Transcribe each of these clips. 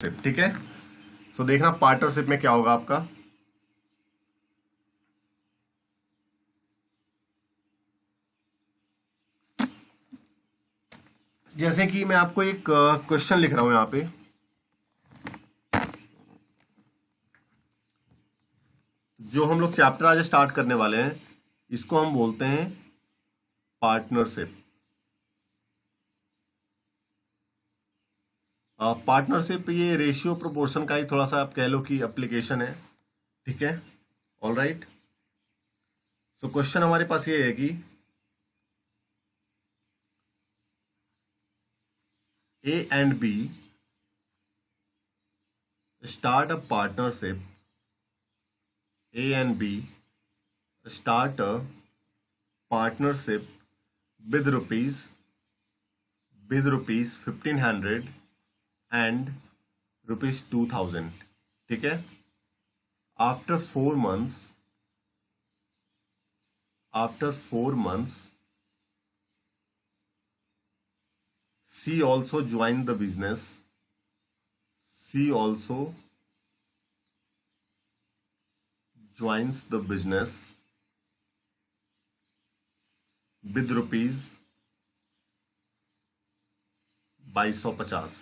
ठीक है। सो देखना पार्टनरशिप में क्या होगा आपका। जैसे कि मैं आपको एक क्वेश्चन लिख रहा हूं यहां पे। जो हम लोग चैप्टर आज स्टार्ट करने वाले हैं इसको हम बोलते हैं पार्टनरशिप। पार्टनरशिप ये रेशियो प्रोपोर्शन का ही थोड़ा सा आप कह लो कि एप्लीकेशन है। ठीक है, ऑल राइट। सो क्वेश्चन हमारे पास ये है कि A and B start a partnership. A and B start a partnership with rupees 1500 and rupees 2000। ठीक है। After 4 months she also joined the business she also joins the business with rupees 2250।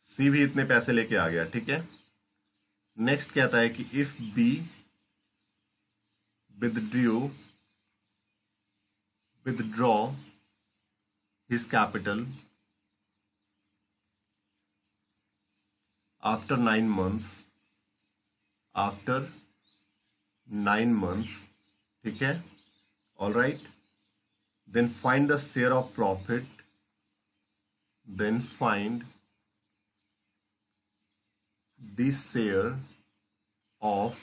सी भी इतने पैसे लेके आ गया। ठीक है। नेक्स्ट कहता है कि if B withdraw his capital after 9 months। ठीक है, all right. Then find the share of profit then find the share of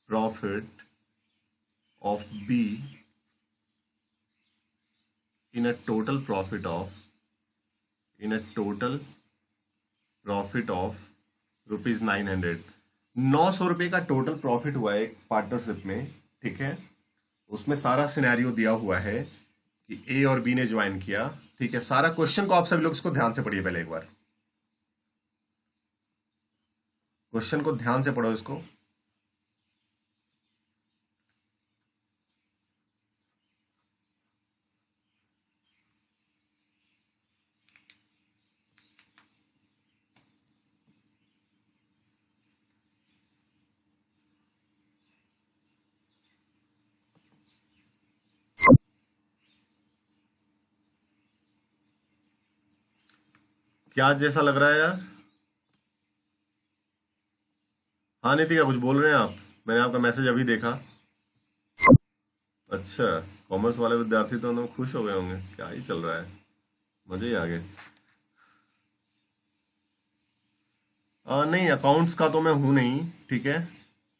profit of B in a total profit of rupees 900। 900 रुपये का टोटल प्रॉफिट हुआ है एक partnership में। ठीक है, उसमें सारा सिनेरियो दिया हुआ है कि ए और बी ने ज्वाइन किया। ठीक है, सारा क्वेश्चन को आप सभी लोग इसको ध्यान से पढ़िए। पहले एक बार क्वेश्चन को ध्यान से पढ़ो इसको। क्या जैसा लग रहा है यार? हाँ नितिका, कुछ बोल रहे हैं आप? मैंने आपका मैसेज अभी देखा। अच्छा, कॉमर्स वाले विद्यार्थी तो एकदम खुश हो गए होंगे। क्या ही चल रहा है, मजे ही आ गए। नहीं, अकाउंट्स का तो मैं हूं नहीं। ठीक है,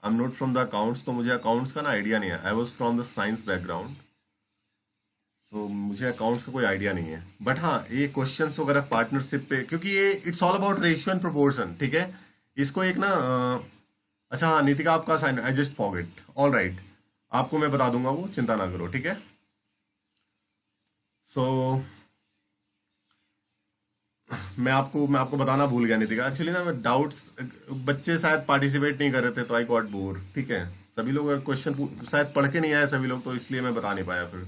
I am not from the accounts, तो मुझे अकाउंट्स का ना आइडिया नहीं है। I was from the science background, तो मुझे अकाउंट्स का कोई आइडिया नहीं है। बट हाँ, ये क्वेश्चंस वगैरह पार्टनरशिप पे, क्योंकि ये it's all about ratio and proportion. ठीक है, इसको एक ना अच्छा हाँ नितिका, आपका sign I just forget. All right, आपको मैं बता दूंगा, वो चिंता ना करो। ठीक है। सो मैं आपको बताना भूल गया नितिका। एक्चुअली ना मैं डाउट्स, बच्चे शायद पार्टिसिपेट नहीं कर रहे थे तो आई गॉट बोर। ठीक है, सभी लोग क्वेश्चन शायद पढ़ के नहीं आए सभी लोग, तो इसलिए मैं बता नहीं पाया फिर,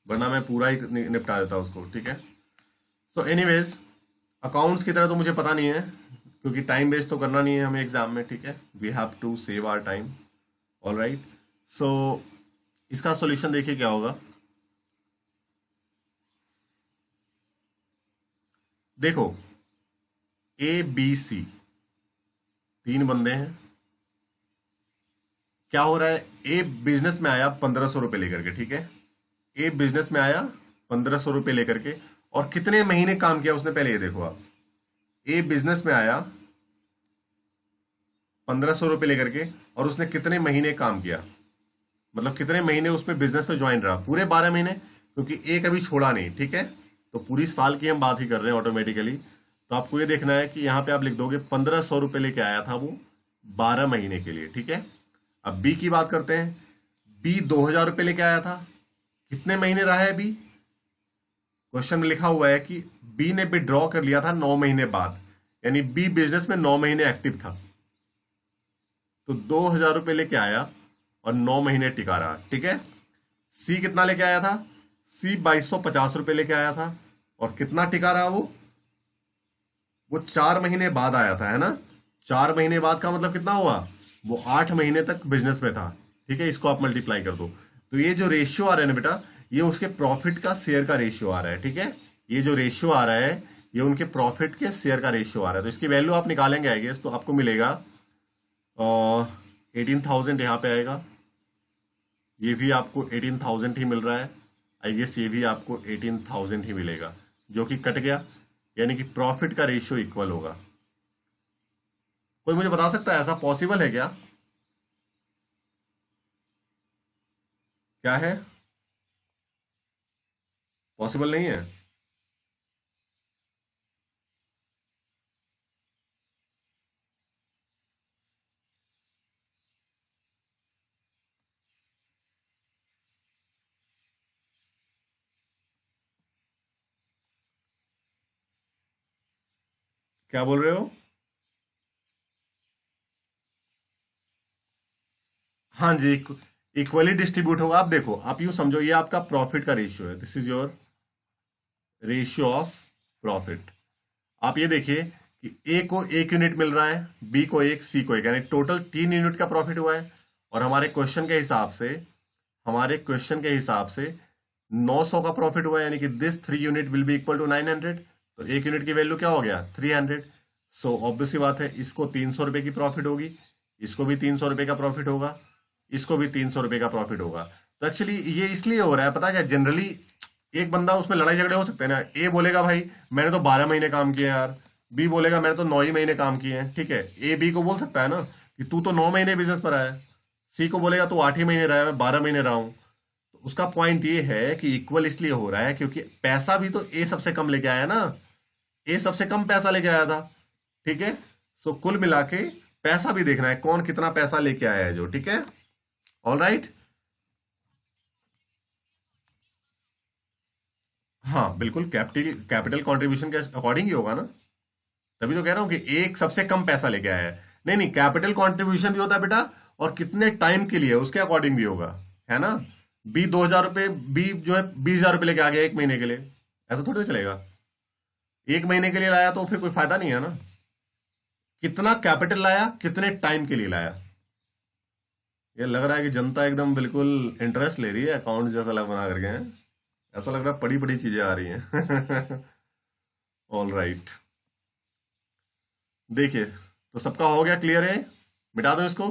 वरना मैं पूरा ही निपटा देता उसको। ठीक है। सो एनीवेज, अकाउंट्स की तरह तो मुझे पता नहीं है, क्योंकि टाइम वेस्ट तो करना नहीं है हमें एग्जाम में। ठीक है, we have to save our time. All right. So इसका सॉल्यूशन देखिए क्या होगा। देखो, ए बी सी तीन बंदे हैं। क्या हो रहा है, ए बिजनेस में आया 1500 रुपये लेकर के। ठीक है, ए बिजनेस में आया 1500 रुपये लेकर के, और कितने महीने काम किया उसने, पहले ये देखो आप। ए बिजनेस में आया 1500 रुपये लेकर के, और उसने कितने महीने काम किया, मतलब कितने महीने उसमें बिजनेस में ज्वाइन रहा। पूरे 12 महीने, क्योंकि ए कभी छोड़ा नहीं। ठीक है, तो पूरी साल की हम बात ही कर रहे हैं ऑटोमेटिकली। तो आपको ये देखना है कि यहाँ पे आप लिख दोगे 1500 रुपये लेके आया था वो 12 महीने के लिए। ठीक है। अब बी की बात करते हैं। बी 2000 रुपये लेके आया था, कितने महीने रहा है बी? क्वेश्चन में लिखा हुआ है कि बी ने विड्रॉ कर लिया था 9 महीने बाद। यानी बी बिजनेस में 9 महीने एक्टिव था, तो 2,000 रुपये लेके आया और 9 महीने टिका रहा, ठीक है। सी कितना लेके आया था? सी 2,250 रुपये लेके आया था, और कितना टिका रहा वो 4 महीने बाद आया था, है ना। 4 महीने बाद का मतलब कितना हुआ? वो 8 महीने तक बिजनेस में था, ठीक है। इसको आप मल्टीप्लाई कर दो, तो ये जो रेशियो आ रहा है ना बेटा, ये उसके प्रॉफिट का शेयर का रेशियो आ रहा है, ठीक है। ये जो रेशियो आ रहा है, ये उनके प्रॉफिट के शेयर का रेशियो आ रहा है। तो इसकी वैल्यू आप निकालेंगे आई गेस, तो आपको मिलेगा 18,000 यहाँ पे आएगा। ये भी आपको 18,000 ही मिल रहा है, आई गेस ये भी आपको 18,000 ही मिलेगा, जो कि कट गया, यानी कि प्रॉफिट का रेशियो इक्वल होगा। कोई मुझे बता सकता है ऐसा पॉसिबल है क्या? क्या है? पॉसिबल नहीं है? क्या बोल रहे हो? हाँ जी, इक्वली डिस्ट्रीब्यूट होगा। आप देखो, आप यूं समझो, ये आपका प्रॉफिट का रेशियो है, this is your ratio of profit. आप ये देखिए कि ए को 1 यूनिट मिल रहा है, बी को 1, सी को 1, यानी टोटल 3 यूनिट का प्रॉफिट हुआ है। और हमारे क्वेश्चन के हिसाब से 900 का प्रॉफिट हुआ है, यानी कि this 3 unit will be equal to 900। तो 1 यूनिट की वैल्यू क्या हो गया? 300। सो ऑब्वियस सी बात है, इसको 300 रुपए की प्रॉफिट होगी, इसको भी 300 रुपए का प्रॉफिट होगा, इसको भी 300 रुपए का प्रॉफिट होगा। तो एक्चुअली ये इसलिए हो रहा है, पता है क्या, जनरली एक बंदा, उसमें लड़ाई झगड़े हो सकते हैं ना। ए बोलेगा भाई मैंने तो 12 महीने काम किया यार, बी बोलेगा मैंने तो 9 ही महीने काम किए हैं, ठीक है। ए बी को बोल सकता है ना कि तू तो 9 महीने बिजनेस पर आया है, सी को बोलेगा तू 8 ही महीने रहा है, मैं 12 महीने रहा हूं। तो उसका पॉइंट ये है कि इक्वल इसलिए हो रहा है क्योंकि पैसा भी तो ए सबसे कम लेके आया ना, ए सबसे कम पैसा लेके आया था, ठीक है। सो कुल मिला के पैसा भी देखना है, कौन कितना पैसा लेके आया है जो, ठीक है। All right. हाँ बिल्कुल, कैपिटल कैपिटल कंट्रीब्यूशन के अकॉर्डिंग ही होगा ना। तभी तो कह रहा हूं कि एक सबसे कम पैसा लेके आया है। नहीं नहीं, कैपिटल कंट्रीब्यूशन भी होता है बेटा, और कितने टाइम के लिए उसके अकॉर्डिंग भी होगा, है ना। बी 2,000 रुपये, बी जो है 20,000 रुपये लेके आ गया 1 महीने के लिए, ऐसा थोड़ी ना चलेगा। 1 महीने के लिए लाया तो फिर कोई फायदा नहीं है ना। कितना कैपिटल लाया, कितने टाइम के लिए लाया। ये लग रहा है कि जनता एकदम बिल्कुल इंटरेस्ट ले रही है, अकाउंट जैसा लग बना करके हैं। ऐसा लग रहा है बड़ी बड़ी चीजें आ रही हैं। All right. देखिए, तो सबका हो गया क्लियर है, मिटा दो इसको।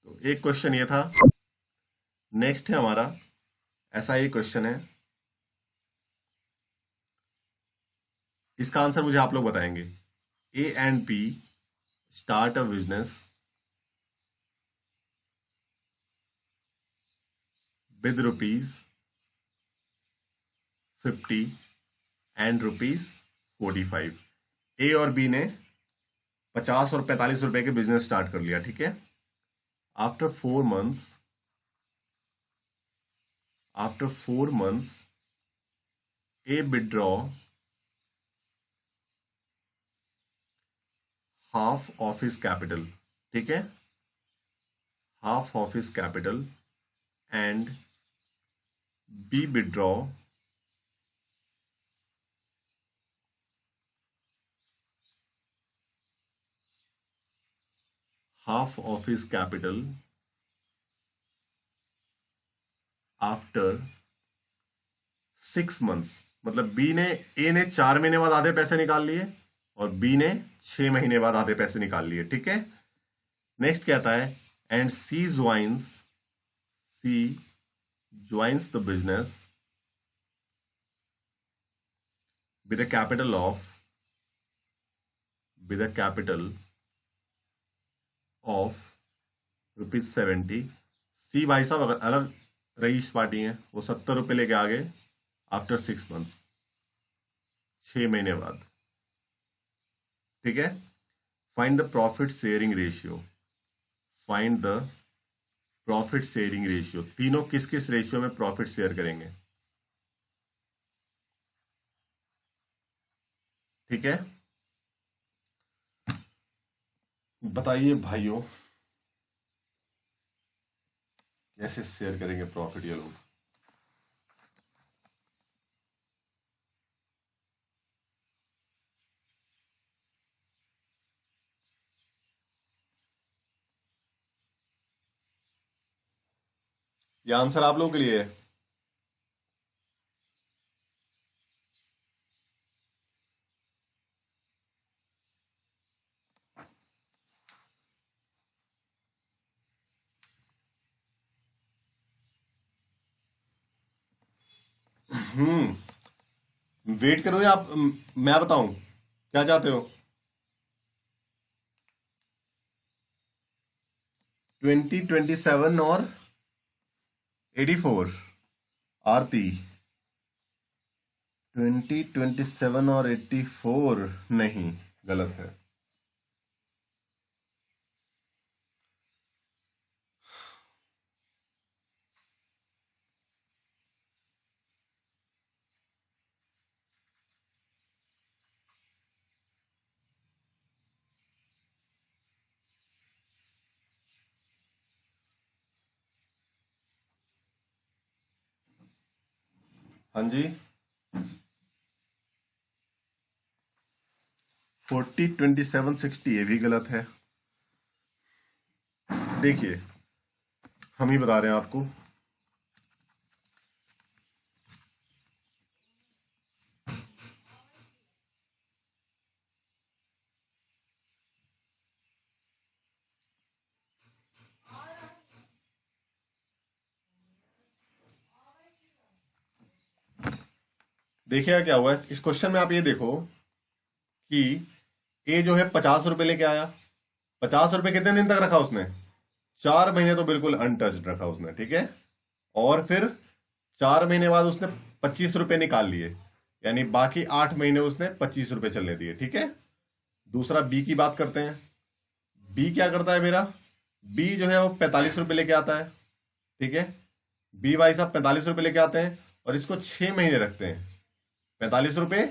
तो एक क्वेश्चन ये था। नेक्स्ट है हमारा, ऐसा ही क्वेश्चन है, इसका आंसर मुझे आप लोग बताएंगे। A and P start a business with ₹50 and ₹45। ए और बी ने 50 और 45 रुपए के बिजनेस स्टार्ट कर लिया, ठीक है। After 4 months, A withdraw half of his capital, ठीक है, half of his capital, and B withdraw half of his capital after 6 months. मतलब ए ने 4 महीने बाद आधे पैसे निकाल लिए, और बी ने 6 महीने बाद आधे पैसे निकाल लिए, ठीक है। नेक्स्ट कहता है, and C joins the business with a capital of ₹70। C भाई साहब अगर अलग रईस पार्टी है, वो 70 रुपये लेके आ गए आफ्टर 6 मंथ्स, 6 महीने बाद, ठीक है। Find the profit sharing ratio, find the profit sharing ratio, तीनों किस किस रेशियो में प्रॉफिट शेयर करेंगे। ठीक है, बताइए भाइयों, कैसे शेयर करेंगे प्रॉफिट ये लोग। ये आंसर आप लोगों के लिए है। वेट करो या आप मैं बताऊं क्या चाहते हो। 2027 और 84। आरती, 2027 और 84 नहीं, गलत है। हाँ जी, 40, 27, 60 ये भी गलत है। देखिए, हम ही बता रहे हैं आपको। देखिएगा क्या हुआ है इस क्वेश्चन में, आप ये देखो कि ए जो है 50 रुपए लेके आया। 50 रुपए कितने दिन तक रखा उसने? 4 महीने तो बिल्कुल अनटच्ड रखा उसने, ठीक है। और फिर 4 महीने बाद उसने 25 रुपए निकाल लिए, यानी बाकी 8 महीने उसने 25 रुपए चलने दिए, ठीक है। दूसरा बी की बात करते हैं। बी क्या करता है मेरा? बी जो है वो 45 रुपए लेके आता है, ठीक है। बी भाई साहब 45 रुपए लेके आते हैं और इसको 6 महीने रखते हैं। 45 रुपए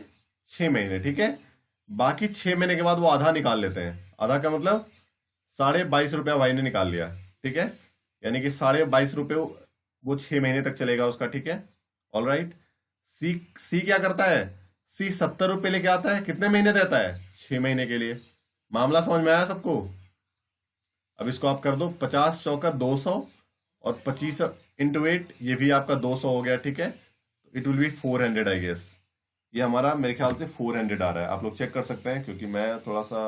6 महीने, ठीक है। बाकी 6 महीने के बाद वो आधा निकाल लेते हैं। आधा का मतलब 22.5 रुपया भाई ने निकाल लिया, ठीक है। यानी कि 22.5 रुपये वो 6 महीने तक चलेगा उसका, ठीक है। All right. सी सी क्या करता है? सी 70 रुपये लेके आता है, कितने महीने रहता है? 6 महीने के लिए। मामला समझ में आया सबको? अब इसको आप कर दो, 50 चौका 200 और 25 × 8, ये भी आपका 200 हो गया, ठीक है। It will be 400 I guess. ये हमारा मेरे ख्याल से 400 आ रहा है, आप लोग चेक कर सकते हैं क्योंकि मैं थोड़ा सा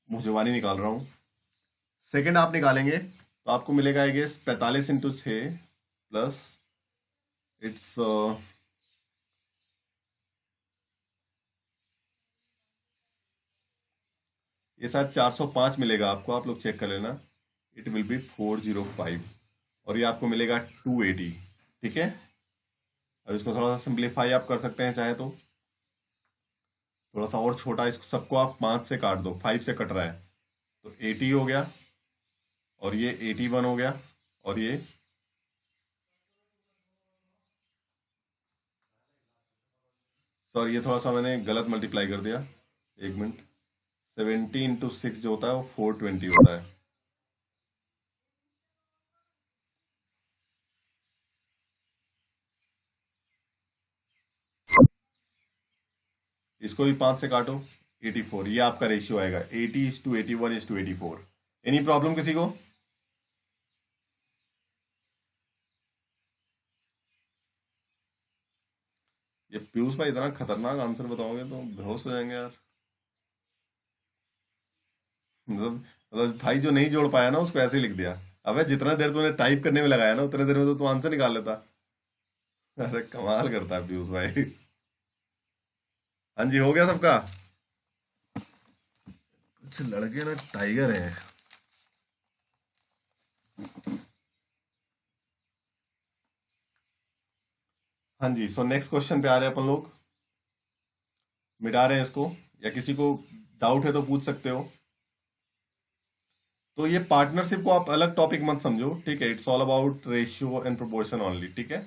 मुंह जुबानी निकाल रहा हूँ। सेकंड आप निकालेंगे तो आपको मिलेगा आई गेस 45 × 6 प्लस इट्स ये शायद 405 मिलेगा आपको, आप लोग चेक कर लेना। इट विल बी 405 और ये आपको मिलेगा 280, ठीक है। अब इसको थोड़ा सा सिंप्लीफाई आप कर सकते हैं चाहे तो, थोड़ा सा और छोटा, इसको सबको आप 5 से काट दो, 5 से कट रहा है तो 80 हो गया और ये 81 हो गया और ये सॉरी, ये थोड़ा सा मैंने गलत मल्टीप्लाई कर दिया, 1 मिनट। 70 × 6 जो होता है वो 420 होता है। इसको भी 5 से काटो, 84, ये आपका रेशियो आएगा 80:81:84। एनी प्रॉब्लम किसी को? ये पीयूष भाई इतना खतरनाक आंसर बताओगे तो बेहोश हो जाएंगे यार। मतलब भाई जो नहीं जोड़ पाया ना उसको ऐसे ही लिख दिया। अबे जितना देर तूने टाइप करने में लगाया ना उतने देर में तो तू आंसर निकाल लेता। अरे कमाल करता है पीयूष भाई। हाँ जी, हो गया सबका? कुछ लड़के ना टाइगर हैं। हाँ जी, सो नेक्स्ट क्वेश्चन पे आ रहे हैं अपन लोग। मिटा रहे हैं इसको, या किसी को डाउट है तो पूछ सकते हो। तो ये पार्टनरशिप को आप अलग टॉपिक मत समझो, ठीक है। It's all about ratio and proportion only, ठीक है।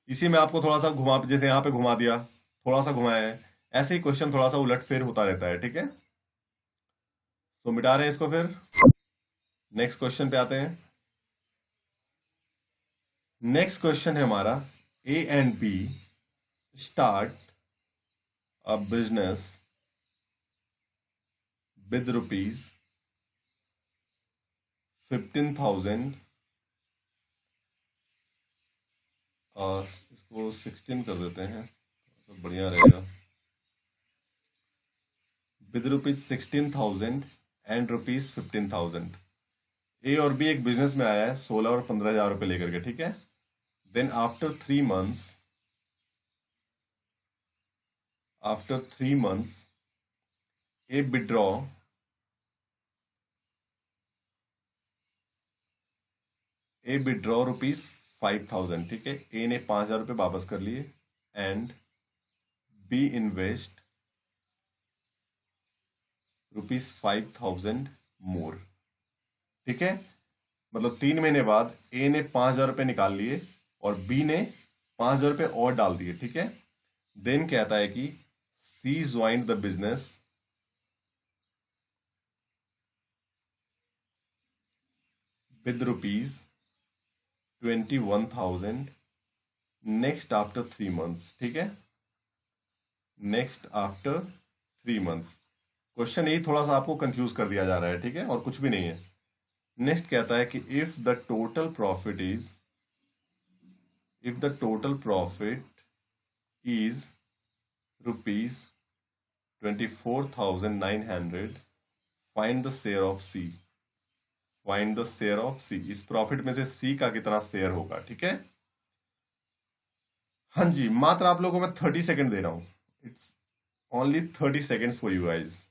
इसी में आपको थोड़ा सा घुमा, जैसे यहाँ पे घुमा दिया, थोड़ा सा घुमाया है, ऐसे ही क्वेश्चन थोड़ा सा उलट फेर होता रहता है, ठीक है। तो मिटा रहे हैं इसको, फिर नेक्स्ट क्वेश्चन पे आते हैं। नेक्स्ट क्वेश्चन है हमारा, A and B start a business with rupees 15,000, इसको 16 कर देते हैं तो बढ़िया रहेगा, with rupees 16,000 and rupees 15,000। A और बी एक बिजनेस में आया है 16 और 15,000 रुपए लेकर के, ठीक है। देन आफ्टर 3 months ए विड्रॉ रुपीज 5,000, ठीक है। ए ने 5,000 रुपये वापस कर लिए एंड बी इन्वेस्ट रुपीज 5,000 मोर, ठीक है। मतलब 3 महीने बाद ए ने 5,000 रुपये निकाल लिए और बी ने 5,000 रुपये और डाल दिए, ठीक है। देन कहता है कि C joined the business with rupees 21,000 next after 3 months, ठीक है। Next after 3 months। क्वेश्चन यही थोड़ा सा आपको कंफ्यूज कर दिया जा रहा है, ठीक है, और कुछ भी नहीं है। नेक्स्ट कहता है कि if the total profit is rupees 24,900, find the share of C. Find the share of C, इस प्रॉफिट में से सी का कितना शेयर होगा, ठीक है। हाँ जी, मात्र आप लोगों को मैं 30 सेकेंड दे रहा हूं, it's only 30 seconds for you guys.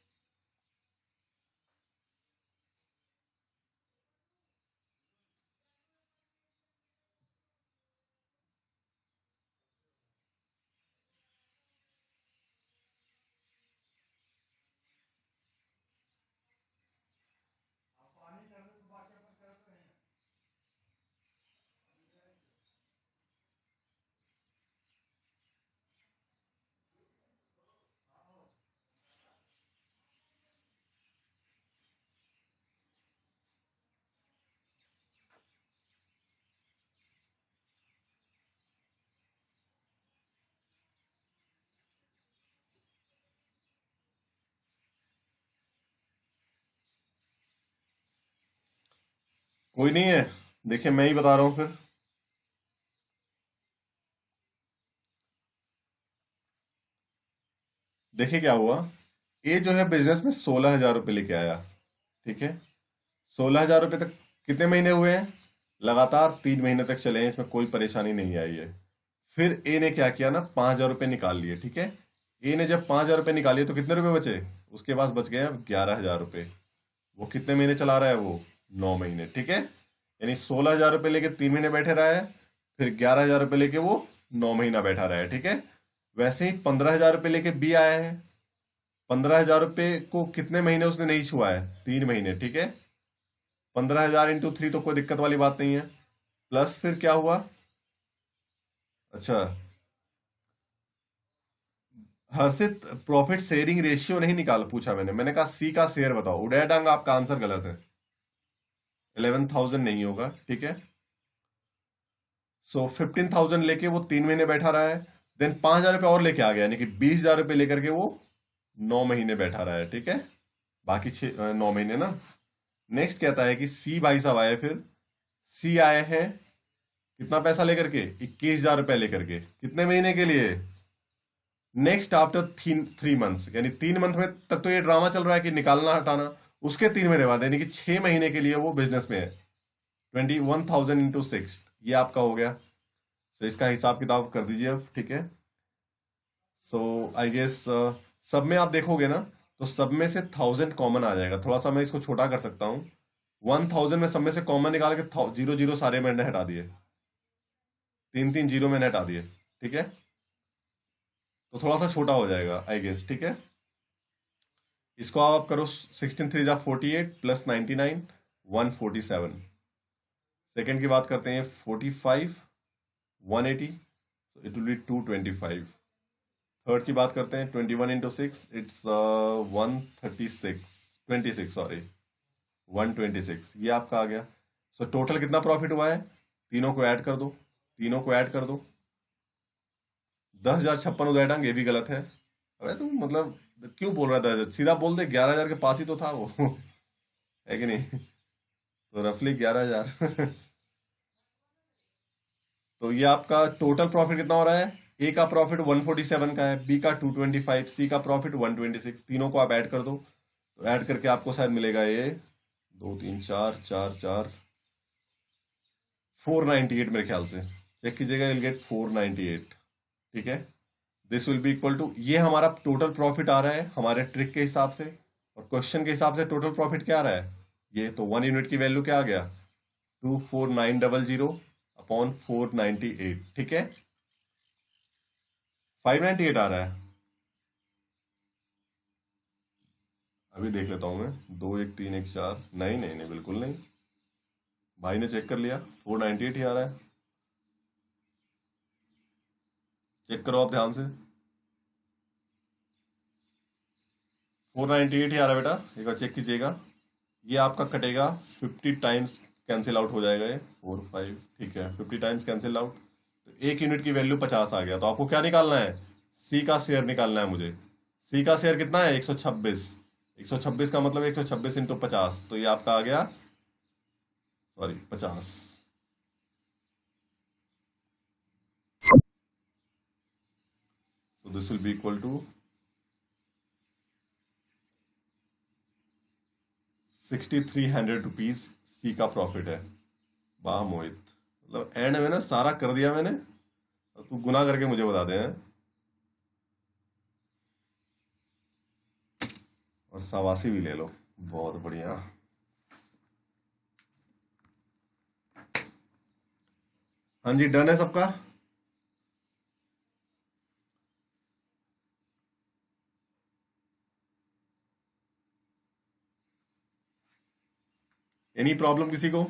कोई नहीं है, देखिए मैं ही बता रहा हूं फिर। देखिए क्या हुआ, ये जो है बिजनेस में 16,000 रुपये लेके आया, ठीक है। 16,000 रुपये तक कितने महीने हुए हैं, लगातार 3 महीने तक चले हैं, इसमें कोई परेशानी नहीं आई है। फिर ए ने क्या किया ना, 5,000 रुपये निकाल लिए, ठीक है। ए ने जब 5,000 रुपये निकाले तो कितने रुपए बचे, उसके पास बच गए 11,000 रुपये। वो कितने महीने चला रहा है, वो 9 महीने, ठीक है। यानी 16,000 रुपये लेके 3 महीने बैठे रहा है, फिर 11,000 रुपये लेके वो 9 महीना बैठा रहा है, ठीक है। वैसे ही 15,000 रुपये लेके बी आया है, 15,000 रुपये को कितने महीने उसने नहीं छुआ है, 3 महीने, ठीक है। 15,000 इंटू 3 तो कोई दिक्कत वाली बात नहीं है। प्लस फिर क्या हुआ, अच्छा हर्षित, प्रॉफिट शेयरिंग रेशियो नहीं निकाल पूछा मैंने कहा सी का शेयर बताओ, उड़या डांग, आपका आंसर गलत है। 11,000 नहीं होगा, ठीक है। सो 15,000 लेके वो 3 महीने बैठा रहा है, देन 5,000 रुपये और लेके आ गया, यानी कि 20,000 रुपये लेकर के वो 9 महीने बैठा रहा है, ठीक है। बाकी 9 महीने ना। नेक्स्ट कहता है कि सी भाई साहब आए, फिर सी आए हैं कितना पैसा लेकर के, 21,000 रुपये लेकर के, कितने महीने के लिए, नेक्स्ट आफ्टर 3 months, यानी 3 मंथ में तक तो ये ड्रामा चल रहा है कि निकालना हटाना, उसके 3 महीने बाद यानी कि 6 महीने के लिए वो बिजनेस में है। 21,000 इंटू 6, ये आपका हो गया। तो इसका हिसाब किताब कर दीजिए अब, ठीक है। सो आई गेस सब में आप देखोगे ना, तो सब में से 1,000 कॉमन आ जाएगा। थोड़ा सा मैं इसको छोटा कर सकता हूँ, 1,000 में सब में से कॉमन निकाल के 0 0 सारे मैंने हटा दिए, 3 3 जीरो मैंने हटा दिए, ठीक है। तो थोड़ा सा छोटा हो जाएगा आई गेस, ठीक है। इसको आप करो, 16 3 जा 48 प्लस 99 147। सेकेंड की बात करते हैं, 45 180, इट विल बी 225। थर्ड की बात करते हैं, 21 into 6, इट्स 136, 26 सॉरी, 126, ये आपका आ गया। सो टोटल कितना प्रॉफिट हुआ है, तीनों को ऐड कर दो, तीनों को ऐड कर दो। 10,056 उदयडांग, ये भी गलत है। अबे तू मतलब क्यों बोल रहा था, सीधा बोल दे, 11,000 के पास ही तो था वो है कि नहीं? तो रफली 11,000 तो ये आपका टोटल प्रॉफिट कितना हो रहा है, ए का प्रॉफिट 147 का है, बी का 225, सी का प्रॉफिट 126, तीनों को आप ऐड कर दो। तो ऐड करके आपको शायद मिलेगा ये 2 3 4 4 4 498 मेरे ख्याल से। चेक कीजिएगा, विल गेट 498। ठीक है, this will be equal to, ये हमारा टोटल प्रॉफिट आ रहा है हमारे ट्रिक के हिसाब से, और क्वेश्चन के हिसाब से टोटल प्रॉफिट क्या आ रहा है, ये तो 1 यूनिट की वैल्यू क्या आ गया, 24900 अपॉन 498। ठीक है, 598 आ रहा है। अभी देख लेता हूं मैं, 2 1 3 1 4, नहीं नहीं नहीं, बिल्कुल नहीं, भाई ने चेक कर लिया, 498 ही आ रहा है। चेक करो आप ध्यान से, 498 ही आ रहा है बेटा, एक बार चेक कीजिएगा। ये आपका कटेगा 50 टाइम्स, कैंसिल आउट हो जाएगा ये 4 5, ठीक है, 50 टाइम्स कैंसिल आउट। तो 1 यूनिट की वैल्यू 50 आ गया। तो आपको क्या निकालना है, सी का शेयर निकालना है मुझे। सी का शेयर कितना है, 126। 126 का मतलब 126 × 50, तो ये आपका आ गया, sorry 50। So this will be equal to 6,300 rupees C का प्रॉफिट है। वाह मोहित, मतलब एंड में ना सारा कर दिया मैंने, और तू गुना करके मुझे बता दे हैं? और सवासी भी ले लो, बहुत बढ़िया। हाँ जी, डन है सबका। एनी प्रॉब्लम किसी को?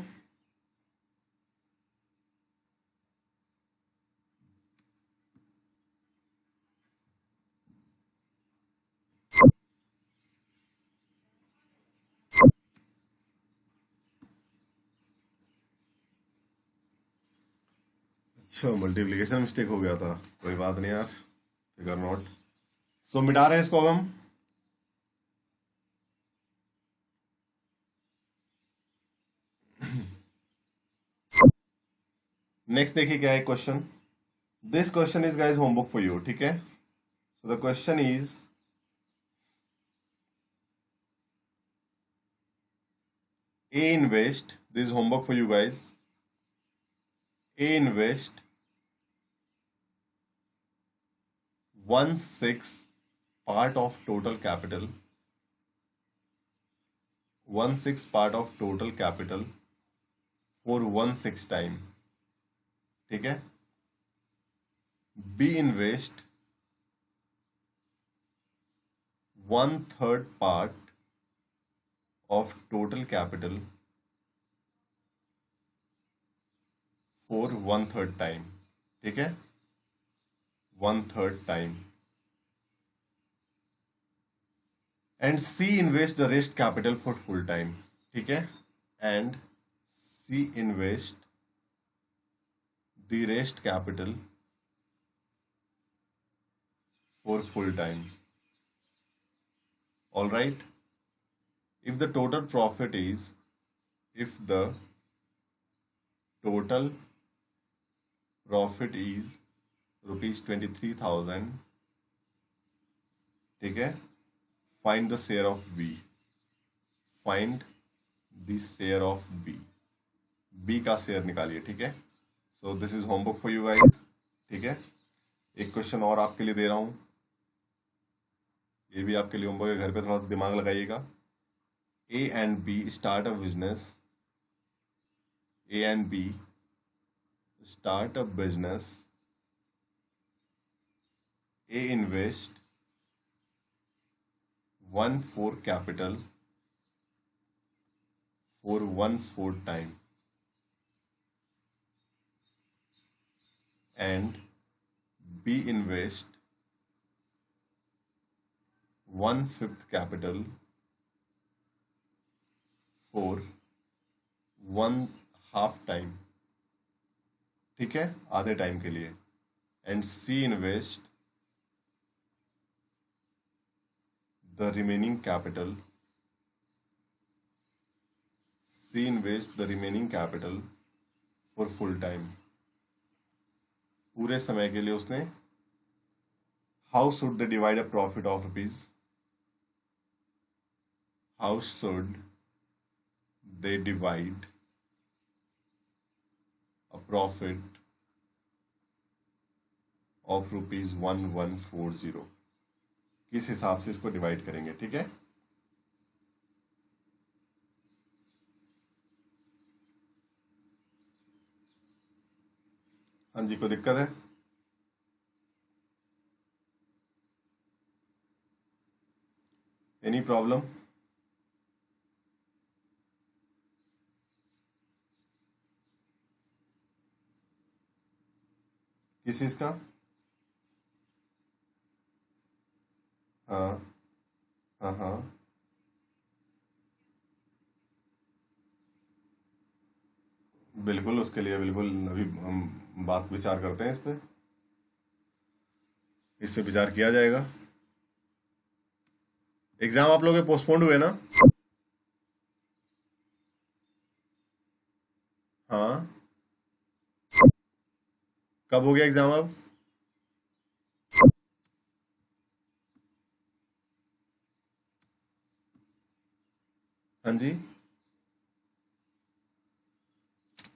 अच्छा, मल्टीप्लिकेशन मिस्टेक हो गया था, कोई बात नहीं यार, फिगर नॉट। सो मिटा रहे हैं इसको अब हम। नेक्स्ट देखिए क्या है question. This question is guys homework for you, ठीक है। So the question is, A invest, this is homework for you guys, A invest 1/6 part of total capital, 1/6 part of total capital for 1/6 time, ठीक है। B invest 1/3 part of total capital for 1/3 time, ठीक है, 1/3 time, and C invest the rest capital for full time, ठीक है, and C invest the rest capital for full time. All right, if the total profit is, if the total profit is rupees 23,000, ठीक है, find the share of B, find the share of B, B का share निकालिए, ठीक है। So this is homework for you guys, ठीक है। एक question और आपके लिए दे रहा हूं, ये भी आपके लिए होमवर्क है, घर पे थोड़ा सा दिमाग लगाइएगा। A and B start a business, A and B start a business, A invest 1/4 capital for 1/4 time, and B invest 1/5 capital for 1/2 time, ठीक है, आधे टाइम के लिए। And C invest the remaining capital, C invest the remaining capital for full time, पूरे समय के लिए उसने। How should they divide a profit of rupees, how should they divide a profit of ₹1140, किस हिसाब से इसको डिवाइड करेंगे, ठीक है। हाँ जी, कोई दिक्कत है? Any problem? किस चीज का? हाँ हाँ हाँ, बिल्कुल, उसके लिए बिल्कुल अभी हम बात विचार करते हैं इस पे विचार किया जाएगा। एग्जाम आप लोगों के पोस्टपोन्ड हुए ना? हाँ, कब हो गया एग्जाम अब? हाँ जी।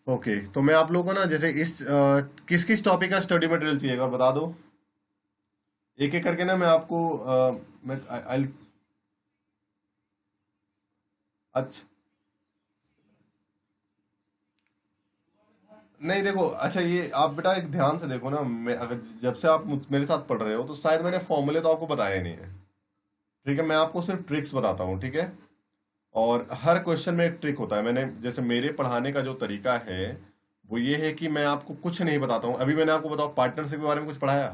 ओके, तो मैं आप लोगों को ना जैसे किस किस टॉपिक का स्टडी मटेरियल चाहिएगा बता दो, एक एक करके ना मैं आपको मैं आई। अच्छा, नहीं देखो, अच्छा ये आप बेटा एक ध्यान से देखो ना, मैं अगर जब से आप मेरे साथ पढ़ रहे हो तो शायद मैंने फॉर्मूले तो आपको बताए नहीं है, ठीक है। मैं आपको सिर्फ ट्रिक्स बताता हूँ, ठीक है। और हर क्वेश्चन में एक ट्रिक होता है। मैंने जैसे मेरे पढ़ाने का जो तरीका है वो ये है कि मैं आपको कुछ नहीं बताता हूँ। अभी मैंने आपको बताओ पार्टनरशिप के बारे में कुछ पढ़ाया?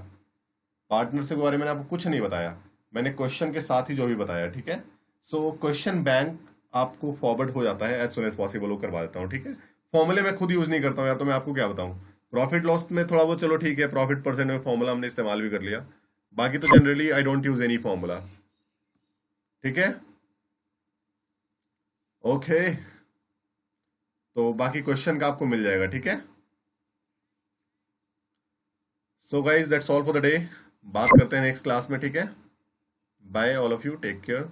पार्टनरशिप के बारे में मैंने आपको कुछ नहीं बताया। मैंने क्वेश्चन के साथ ही जो भी बताया, ठीक है। सो क्वेश्चन बैंक आपको फॉरवर्ड हो जाता है एज सुन एज पॉसिबल, वो करवा देता हूँ, ठीक है। फॉर्मूले मैं खुद यूज नहीं करता हूँ यार, तो मैं आपको क्या बताऊँ। प्रॉफिट लॉस में थोड़ा बहुत चलो ठीक है, प्रॉफिट परसेंट में फॉर्मूला हमने इस्तेमाल भी कर लिया। बाकी तो generally I don't use any formula, ठीक है। ओके, तो बाकी क्वेश्चन का आपको मिल जाएगा, ठीक है। So guys that's all for the day. बात करते हैं नेक्स्ट क्लास में, ठीक है। Bye all of you, take care.